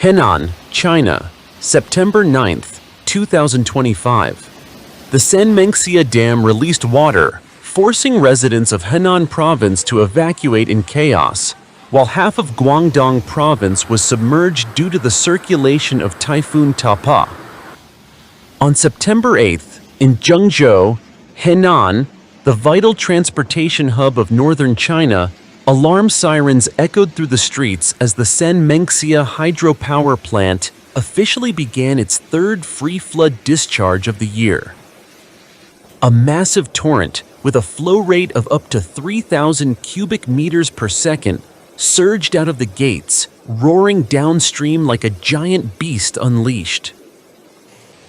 Henan, China, September 9th, 2025. The Sanmenxia Dam released water, forcing residents of Henan province to evacuate in chaos, while half of Guangdong province was submerged due to the circulation of Typhoon Tapah. On September 8th, in Zhengzhou, Henan, the vital transportation hub of northern China, alarm sirens echoed through the streets as the Sanmenxia hydropower plant officially began its third free flood discharge of the year. A massive torrent with a flow rate of up to 3,000 cubic meters per second surged out of the gates, roaring downstream like a giant beast unleashed.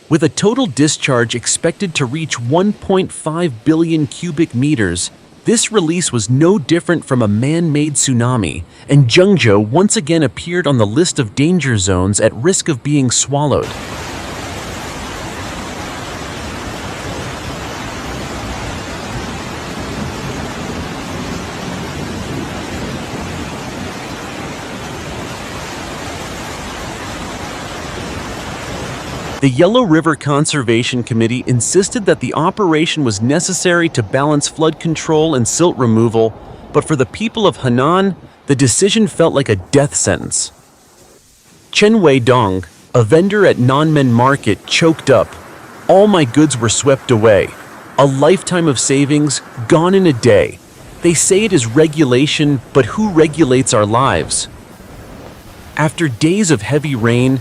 With a total discharge expected to reach 1.5 billion cubic meters, this release was no different from a man-made tsunami, and Zhengzhou once again appeared on the list of danger zones at risk of being swallowed. The Yellow River Conservation Committee insisted that the operation was necessary to balance flood control and silt removal, but for the people of Henan, the decision felt like a death sentence. Chen Wei-dong, a vendor at Nanmen Market, choked up. "All my goods were swept away. A lifetime of savings, gone in a day. They say it is regulation, but who regulates our lives?" After days of heavy rain,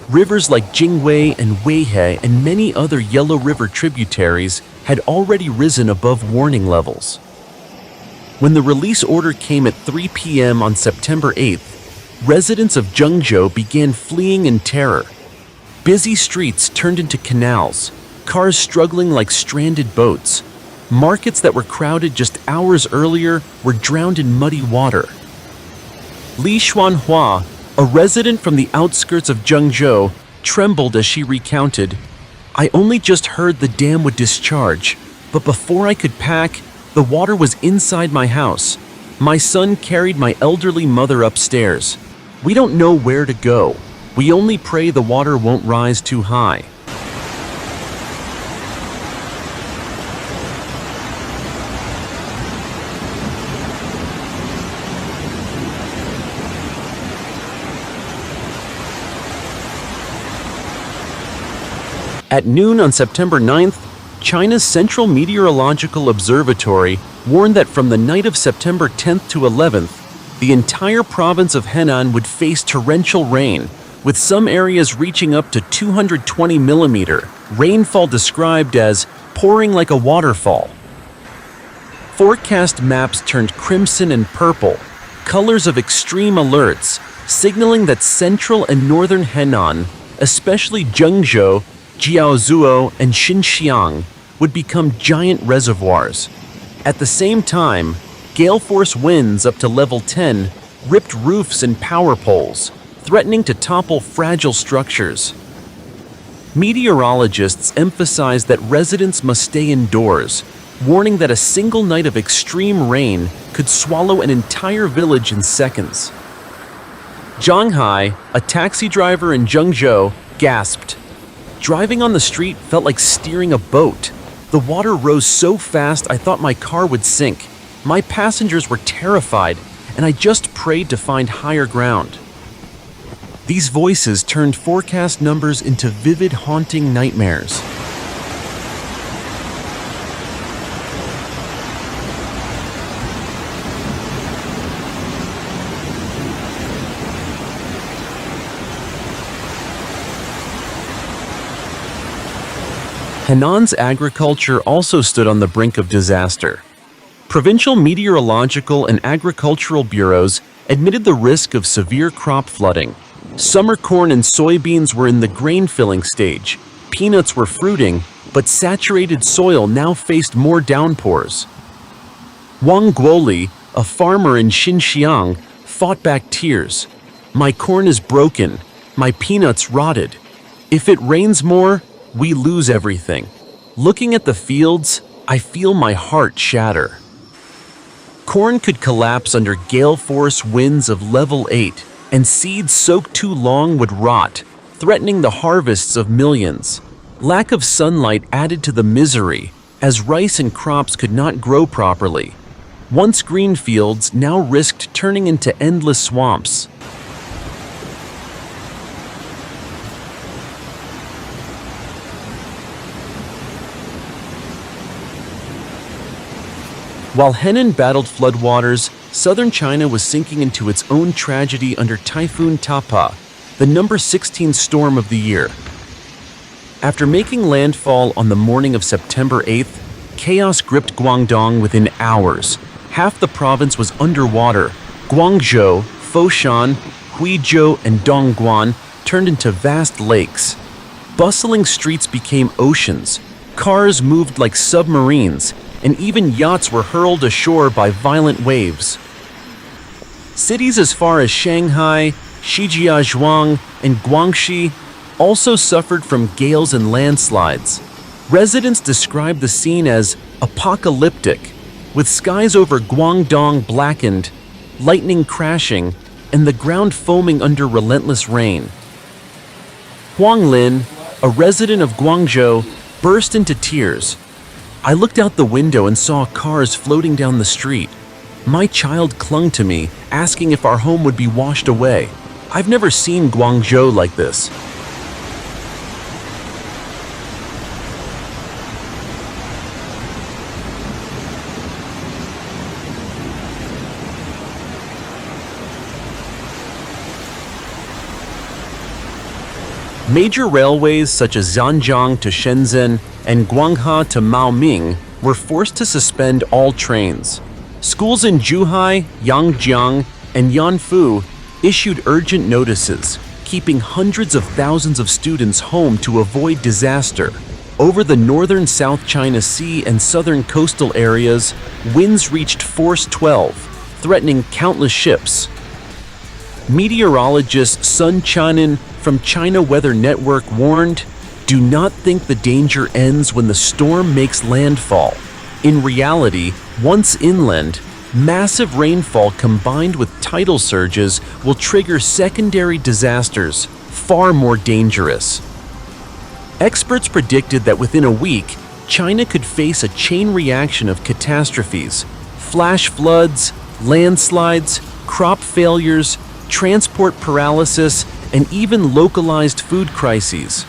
rivers like Jingwei and Weihe and many other Yellow River tributaries had already risen above warning levels. When the release order came at 3 p.m. on September 8th, residents of Zhengzhou began fleeing in terror. Busy streets turned into canals, cars struggling like stranded boats. Markets that were crowded just hours earlier were drowned in muddy water. Li Xuanhua, a resident from the outskirts of Zhengzhou, trembled as she recounted, "I only just heard the dam would discharge, but before I could pack, the water was inside my house. My son carried my elderly mother upstairs. We don't know where to go. We only pray the water won't rise too high." At noon on September 9th, China's Central Meteorological Observatory warned that from the night of September 10th to 11th, the entire province of Henan would face torrential rain, with some areas reaching up to 220 millimeter, rainfall described as pouring like a waterfall. Forecast maps turned crimson and purple, colors of extreme alerts, signaling that central and northern Henan, especially Zhengzhou, Jiaozuo, and Xinjiang, would become giant reservoirs. At the same time, gale force winds up to level 10 ripped roofs and power poles, threatening to topple fragile structures. Meteorologists emphasize that residents must stay indoors, warning that a single night of extreme rain could swallow an entire village in seconds. Zhang Hai, a taxi driver in Zhengzhou, gasped. "Driving on the street felt like steering a boat. The water rose so fast I thought my car would sink. My passengers were terrified, and I just prayed to find higher ground." These voices turned forecast numbers into vivid, haunting nightmares. Henan's agriculture also stood on the brink of disaster. Provincial meteorological and agricultural bureaus admitted the risk of severe crop flooding. Summer corn and soybeans were in the grain-filling stage. Peanuts were fruiting, but saturated soil now faced more downpours. Wang Guoli, a farmer in Xinjiang, fought back tears. "My corn is broken. My peanuts rotted. If it rains more, we lose everything. Looking at the fields, I feel my heart shatter." Corn could collapse under gale force winds of level 8, and seeds soaked too long would rot, threatening the harvests of millions. Lack of sunlight added to the misery, as rice and crops could not grow properly. Once green fields now risked turning into endless swamps. While Henan battled floodwaters, southern China was sinking into its own tragedy under Typhoon Tapah, the number 16 storm of the year. After making landfall on the morning of September 8th, chaos gripped Guangdong within hours. Half the province was underwater. Guangzhou, Foshan, Huizhou, and Dongguan turned into vast lakes. Bustling streets became oceans. Cars moved like submarines, and even yachts were hurled ashore by violent waves. Cities as far as Shanghai, Shijiazhuang, and Guangxi also suffered from gales and landslides. Residents described the scene as apocalyptic, with skies over Guangdong blackened, lightning crashing, and the ground foaming under relentless rain. Huang Lin, a resident of Guangzhou, burst into tears. I looked out the window and saw cars floating down the street. My child clung to me, asking if our home would be washed away. I've never seen Guangzhou like this. Major railways such as Zhanjiang to Shenzhen and Guangha to Maoming were forced to suspend all trains. Schools in Zhuhai, Yangjiang, and Yanfu issued urgent notices, keeping hundreds of thousands of students home to avoid disaster. Over the northern South China Sea and southern coastal areas, winds reached force 12, threatening countless ships. Meteorologist Sun Chanin from China Weather Network warned, "Do not think the danger ends when the storm makes landfall. In reality, once inland, massive rainfall combined with tidal surges will trigger secondary disasters, far more dangerous." Experts predicted that within a week, China could face a chain reaction of catastrophes: flash floods, landslides, crop failures, transport paralysis, and even localized food crises.